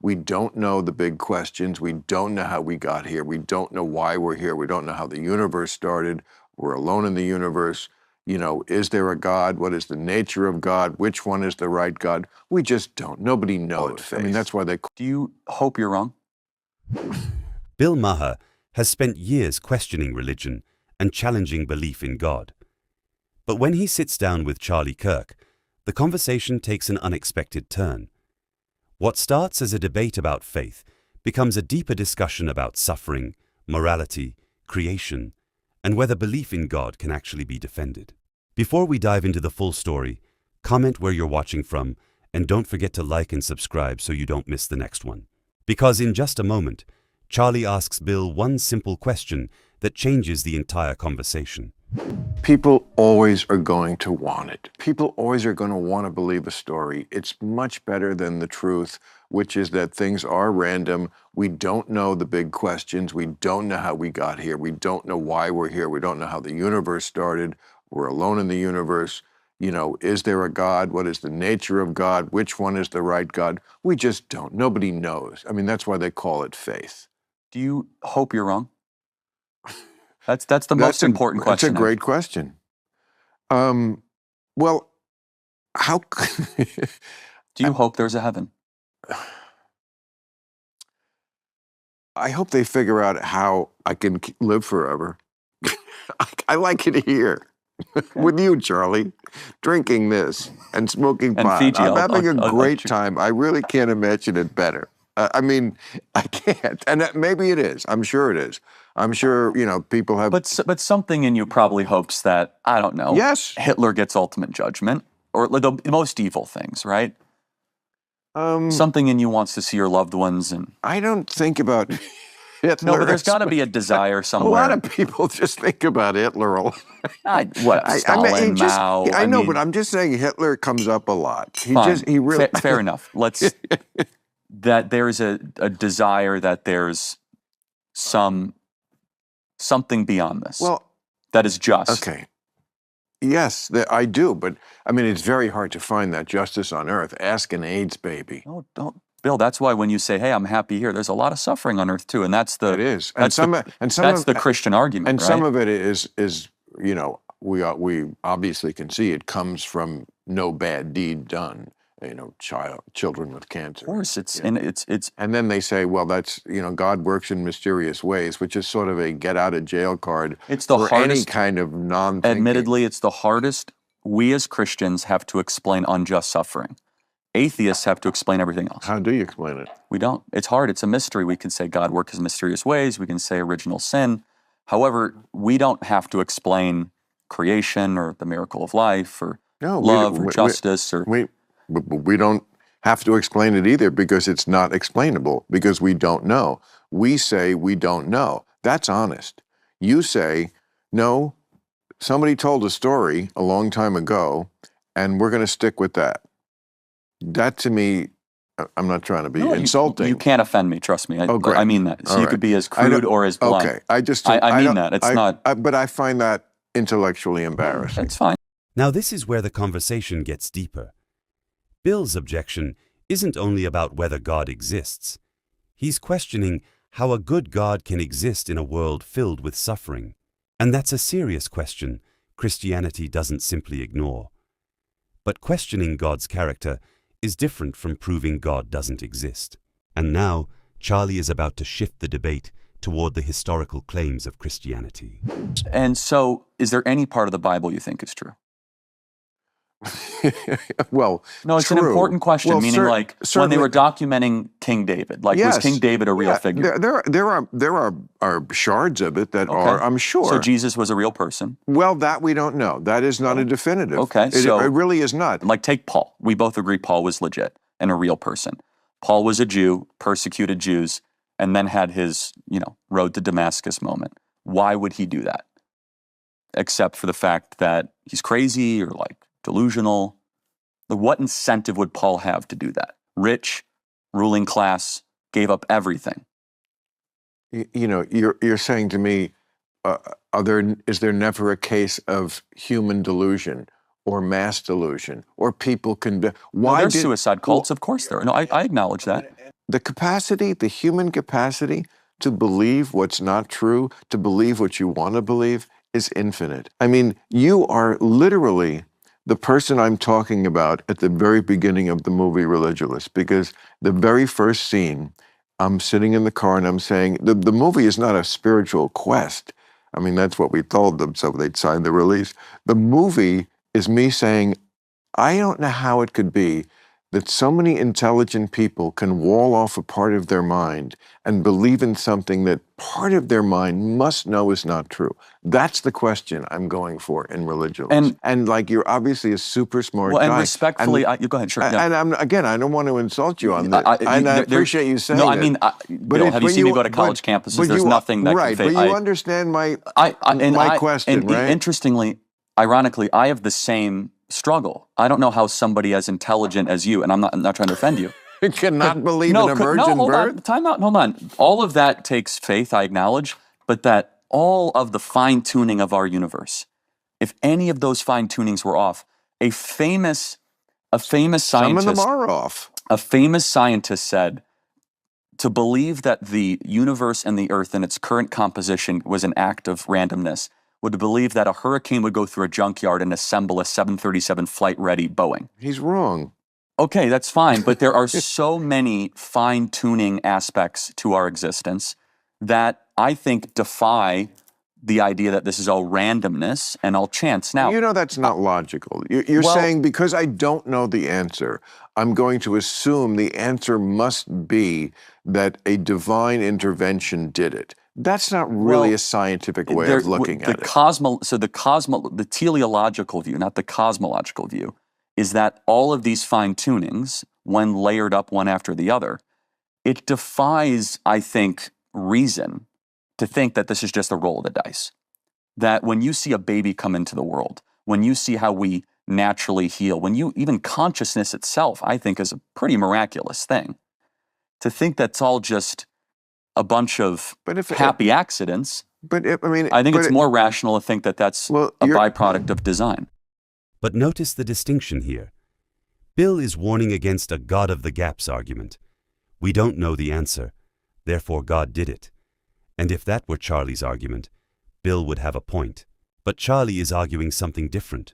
We don't know the big questions. We don't know how we got here. We don't know why we're here. We don't know how the universe started. We're alone in the universe. You know, is there a God? What is the nature of God? Which one is the right God? We just don't. Nobody knows. I mean, that's why they... Do you hope you're wrong? Bill Maher has spent years questioning religion and challenging belief in God. But when he sits down with Charlie Kirk, the conversation takes an unexpected turn. What starts as a debate about faith becomes a deeper discussion about suffering, morality, creation, and whether belief in God can actually be defended. Before we dive into the full story, comment where you're watching from, and don't forget to like and subscribe so you don't miss the next one. Because in just a moment, Charlie asks Bill one simple question that changes the entire conversation. People always are going to want it. People always are going to want to believe a story. It's much better than the truth, which is that things are random. We don't know the big questions. We don't know how we got here. We don't know why we're here. We don't know how the universe started. We're alone in the universe. You know, is there a God? What is the nature of God? Which one is the right God? We just don't. Nobody knows. I mean, that's why they call it faith. Do you hope you're wrong? That's the most important question. That's a great question. Well, how... Do you hope there's a heaven? I hope they figure out how I can live forever. I like it here. With you, Charlie, drinking this and smoking pot. Fiji, I'm having a great time. I really can't imagine it better. I mean, I can't. And maybe it is. I'm sure it is. I'm sure, you know, people have... But something in you probably hopes that, I don't know, yes, Hitler gets ultimate judgment, or the most evil things, right? Something in you wants to see your loved ones, and... I don't think about Hitler. No, but there's got to be a desire somewhere. A lot of people just think about Hitler a lot. Stalin, Mao... I know, but I'm just saying Hitler comes up a lot. He really... Fair enough. Let's... that there's a desire that there's something beyond this. Well, that is just. Okay. Yes, I do, but I mean, it's very hard to find that justice on earth. Ask an AIDS baby. No, don't, Bill. That's why when you say, "Hey, I'm happy here," there's a lot of suffering on earth too, and that's the. It is, that's the Christian argument, and right? some of it is you know, we obviously can see it comes from no bad deed done. You know, children with cancer. Of course, it's and then they say, well, that's, you know, God works in mysterious ways, which is sort of a get out of jail card. It's the for hardest, any kind of non-thinking. Admittedly, it's the hardest. We as Christians have to explain unjust suffering. Atheists have to explain everything else. How do you explain it? We don't. It's hard. It's a mystery. We can say God works in mysterious ways. We can say original sin. However, we don't have to explain creation or the miracle of life or love or justice or. We don't have to explain it either, because it's not explainable, because we don't know. We say we don't know. That's honest. You say, no, somebody told a story a long time ago, and we're going to stick with that. That, to me, I'm not trying to be insulting. You can't offend me, trust me. Great. I mean that. So you could be as crude or as blunt. Okay, I mean that. It's not... But I find that intellectually embarrassing. It's fine. Now this is where the conversation gets deeper. Bill's objection isn't only about whether God exists. He's questioning how a good God can exist in a world filled with suffering. And that's a serious question Christianity doesn't simply ignore. But questioning God's character is different from proving God doesn't exist. And now, Charlie is about to shift the debate toward the historical claims of Christianity. And so, is there any part of the Bible you think is true? Well, no, it's an important question. Well, meaning, like when they were documenting King David, like was King David a real figure? There are shards of it that are, I'm sure. So Jesus was a real person. Well, that we don't know. That is not a definitive. Okay, it really is not. Like take Paul. We both agree Paul was legit and a real person. Paul was a Jew, persecuted Jews, and then had his, road to Damascus moment. Why would he do that? Except for the fact that he's crazy or like delusional. What incentive would Paul have to do that? Rich, ruling class, gave up everything. You're saying to me, is there never a case of human delusion or mass delusion or people can? Why there's suicide cults? Of course there are. No, I acknowledge that. the capacity, the human capacity to believe what's not true, to believe what you want to believe, is infinite. I mean, you are literally the person I'm talking about at the very beginning of the movie Religulous, because the very first scene, I'm sitting in the car and I'm saying, the movie is not a spiritual quest. I mean, that's what we told them, so they'd sign the release. The movie is me saying, I don't know how it could be that so many intelligent people can wall off a part of their mind and believe in something that part of their mind must know is not true. That's the question I'm going for in Religulous. And like, you're obviously a super smart guy. And respectfully, you go ahead, sure. Yeah. And again, I don't want to insult you on that. I appreciate you saying that. No, I mean, Bill, have you seen me go to college campuses? There's nothing that right, can but you understand my question, right? Interestingly, ironically, I have the same struggle. I don't know how somebody as intelligent as you, and I'm not trying to offend you, cannot believe in a virgin birth. Time out, hold on. All of that takes faith, I acknowledge, but that all of the fine-tuning of our universe, if any of those fine-tunings were off, a famous scientist... Some of them are off. A famous scientist said, to believe that the universe and the earth in its current composition was an act of randomness would believe that a hurricane would go through a junkyard and assemble a 737 flight-ready Boeing. He's wrong. Okay, that's fine, but there are so many fine-tuning aspects to our existence that I think defy the idea that this is all randomness and all chance. Now, you know, that's not logical. You're saying because I don't know the answer, I'm going to assume the answer must be that a divine intervention did it. That's not really a scientific way of looking at it. The teleological view, not the cosmological view, is that all of these fine-tunings, when layered up one after the other, it defies, I think, reason to think that this is just a roll of the dice. That when you see a baby come into the world, when you see how we naturally heal, even consciousness itself, I think, is a pretty miraculous thing. To think that's all just a bunch of happy accidents, I think it's more rational to think that that's a byproduct of design. But notice the distinction here. Bill is warning against a God of the gaps argument. We don't know the answer, therefore God did it. And if that were Charlie's argument, Bill would have a point. But Charlie is arguing something different.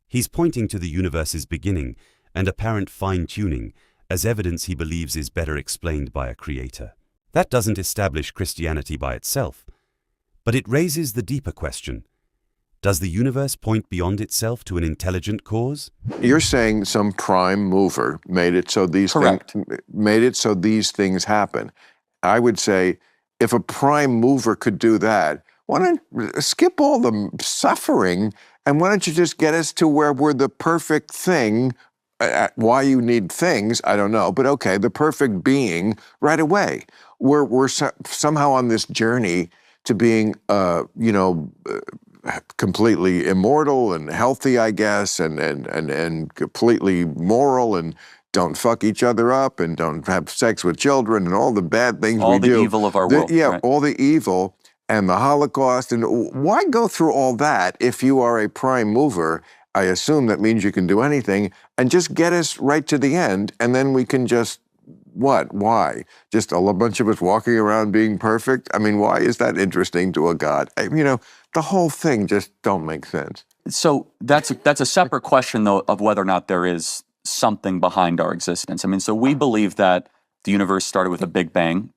He's pointing to the universe's beginning and apparent fine-tuning as evidence he believes is better explained by a creator. That doesn't establish Christianity by itself, but it raises the deeper question. Does the universe point beyond itself to an intelligent cause? You're saying some prime mover made it so these things happen. I would say, if a prime mover could do that, why don't skip all the suffering and why don't you just get us to where we're the perfect thing? Why you need things, I don't know, but okay, the perfect being right away. We're somehow on this journey to being, completely immortal and healthy, I guess, and completely moral and don't fuck each other up and don't have sex with children and all the bad things we do. All the evil of our world. Yeah, right. All the evil and the Holocaust. And why go through all that if you are a prime mover? I assume that means you can do anything, and just get us right to the end, and then we can just, why? Just a bunch of us walking around being perfect? I mean, why is that interesting to a God? The whole thing just don't make sense. So that's a separate question, though, of whether or not there is something behind our existence. I mean, so we believe that the universe started with a Big Bang.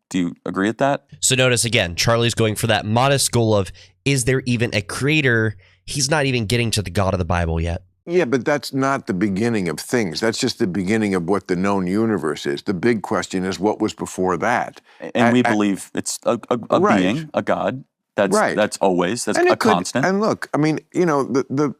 Do you agree with that? So notice again, Charlie's going for that modest goal of, is there even a creator? He's not even getting to the God of the Bible yet. Yeah, but that's not the beginning of things. That's just the beginning of what the known universe is. The big question is, what was before that? And we believe it's a being, a God. That's always, that's a constant. And look, I mean, the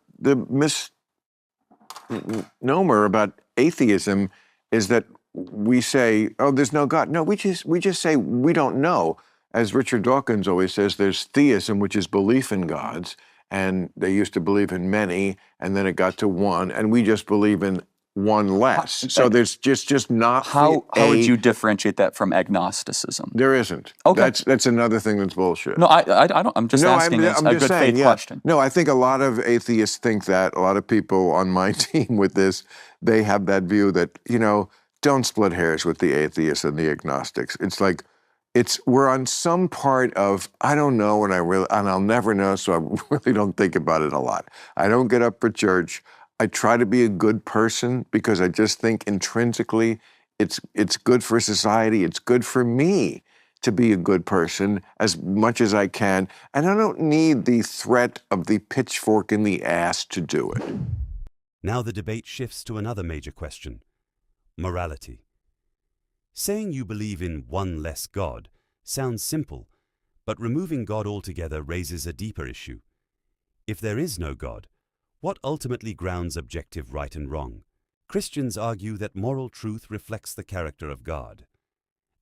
misnomer about atheism is that we say, oh, there's no God. No, we just say we don't know. As Richard Dawkins always says, there's theism, which is belief in gods, and they used to believe in many, and then it got to one, and we just believe in one less. So there's just not. How would you differentiate that from agnosticism? There isn't. Okay, that's another thing that's bullshit. No, I don't. I'm just asking a good faith question. No, I think a lot of atheists think that. A lot of people on my team with this, they have that view that don't split hairs with the atheists and the agnostics. It's like, we're on some part of, I don't know, and I'll never know, so I really don't think about it a lot. I don't get up for church. I try to be a good person because I just think intrinsically it's good for society. It's good for me to be a good person as much as I can. And I don't need the threat of the pitchfork in the ass to do it. Now the debate shifts to another major question: morality. Saying you believe in one less God sounds simple, but removing God altogether raises a deeper issue. If there is no God, what ultimately grounds objective right and wrong? Christians argue that moral truth reflects the character of God.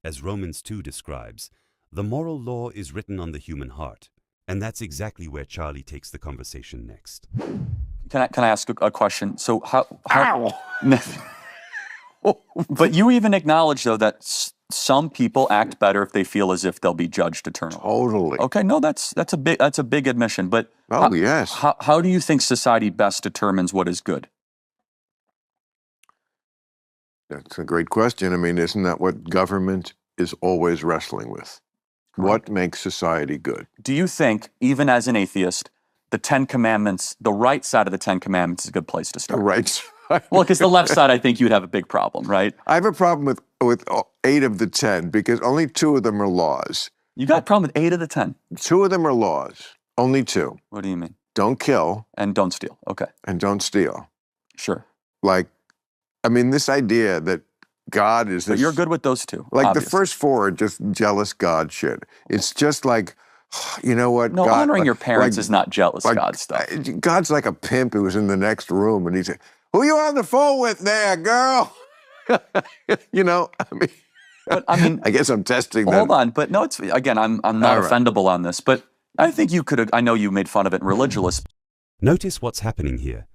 As Romans 2 describes, the moral law is written on the human heart, and that's exactly where Charlie takes the conversation next. Can I ask a question? So how But you even acknowledge, though, that some people act better if they feel as if they'll be judged eternally. Totally. Okay, no, that's a big admission. But yes. How do you think society best determines what is good? That's a great question. I mean, isn't that what government is always wrestling with? What makes society good? Do you think, even as an atheist, the Ten Commandments, the right side of the Ten Commandments is a good place to start? The right side. Well, because the left side, I think you'd have a big problem, right? I have a problem with 8 of the 10 because only 2 of them are laws. You got a problem with 8 of the 10? 2 of them are laws. Only 2. What do you mean? Don't kill. And don't steal. Okay. And don't steal. Sure. Like, I mean, this idea that God is this... But you're good with those 2. Like, obviously. the first 4 are just jealous God shit. It's just like, you know what? No, God, honoring your parents is not jealous God stuff. God's like a pimp who was in the next room, and he said, "Who you on the phone with there, girl?" You know, But I mean, I guess I'm testing that. Hold on, but no, it's again, I'm not offendable on this, but I think you could. I know you made fun of it in Religulous. Notice what's happening here.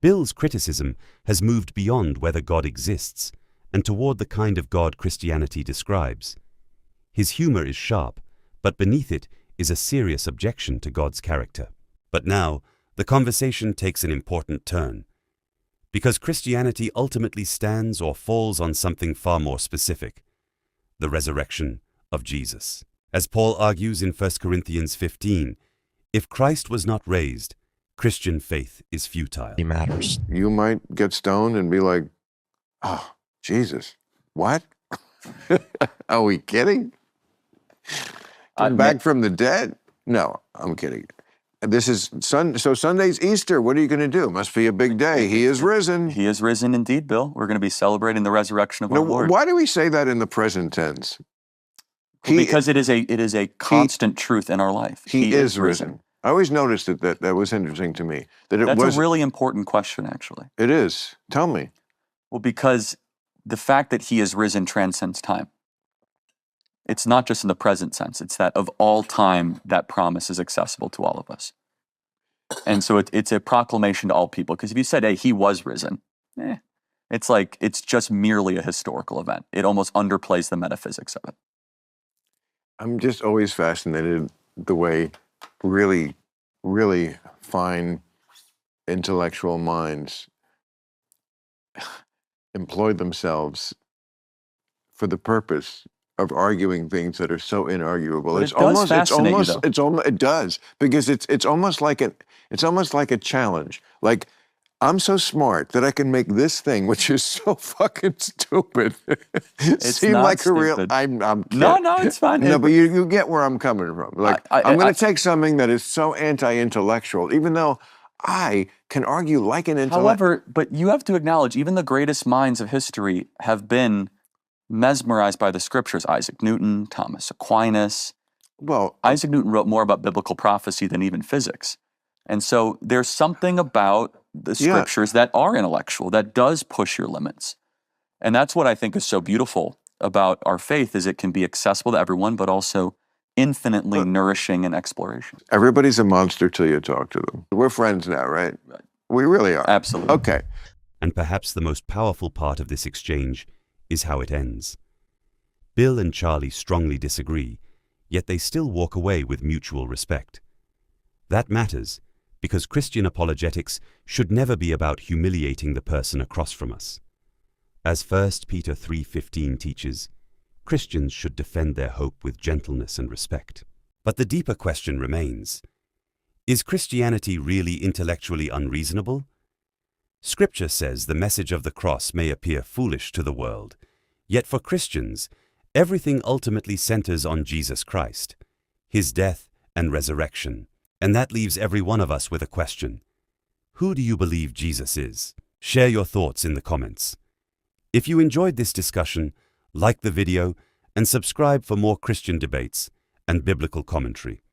Bill's criticism has moved beyond whether God exists and toward the kind of God Christianity describes. His humor is sharp, but beneath it is a serious objection to God's character. But now, the conversation takes an important turn, because Christianity ultimately stands or falls on something far more specific: the resurrection of Jesus. As Paul argues in 1 Corinthians 15, if Christ was not raised, Christian faith is futile. It matters. You might get stoned and be like, "Oh, Jesus, what? Are we kidding? Back from the dead?" No, I'm kidding. This is so Sunday's Easter. What are you going to do? Must be a big day. He is risen. He is risen indeed, Bill. We're going to be celebrating the resurrection of our Lord. Why do we say that in the present tense? Because it is a constant truth in our life. He is risen. I always noticed that was interesting to me. That's a really important question, actually. It is. Tell me. Well, because the fact that he is risen transcends time. It's not just in the present sense. It's that of all time, that promise is accessible to all of us. And so it's a proclamation to all people. Because if you said, hey, he was risen, it's like, it's just merely a historical event. It almost underplays the metaphysics of it. I'm just always fascinated the way really, really fine intellectual minds employ themselves for the purpose of arguing things that are so inarguable. But It does, because it's almost like a challenge. Like, I'm so smart that I can make this thing, which is so fucking stupid, seem like a real. I'm kidding. No, it's fine. No, but you get where I'm coming from. Like, I'm going to take something that is so anti-intellectual, even though I can argue like an intellectual. However, but you have to acknowledge, even the greatest minds of history have been mesmerized by the scriptures. Isaac Newton, Thomas Aquinas. Well, Isaac Newton wrote more about biblical prophecy than even physics. And so there's something about the scriptures that are intellectual, that does push your limits. And that's what I think is so beautiful about our faith, is it can be accessible to everyone, but also infinitely nourishing in exploration. Everybody's a monster till you talk to them. We're friends now, right? We really are. Absolutely. Okay. And perhaps the most powerful part of this exchange is how it ends. Bill and Charlie strongly disagree, yet they still walk away with mutual respect. That matters, because Christian apologetics should never be about humiliating the person across from us. As 1 Peter 3:15 teaches, Christians should defend their hope with gentleness and respect. But the deeper question remains, is Christianity really intellectually unreasonable? Scripture says the message of the cross may appear foolish to the world, yet for Christians, everything ultimately centers on Jesus Christ, his death and resurrection. And that leaves every one of us with a question. Who do you believe Jesus is? Share your thoughts in the comments. If you enjoyed this discussion, like the video and subscribe for more Christian debates and biblical commentary.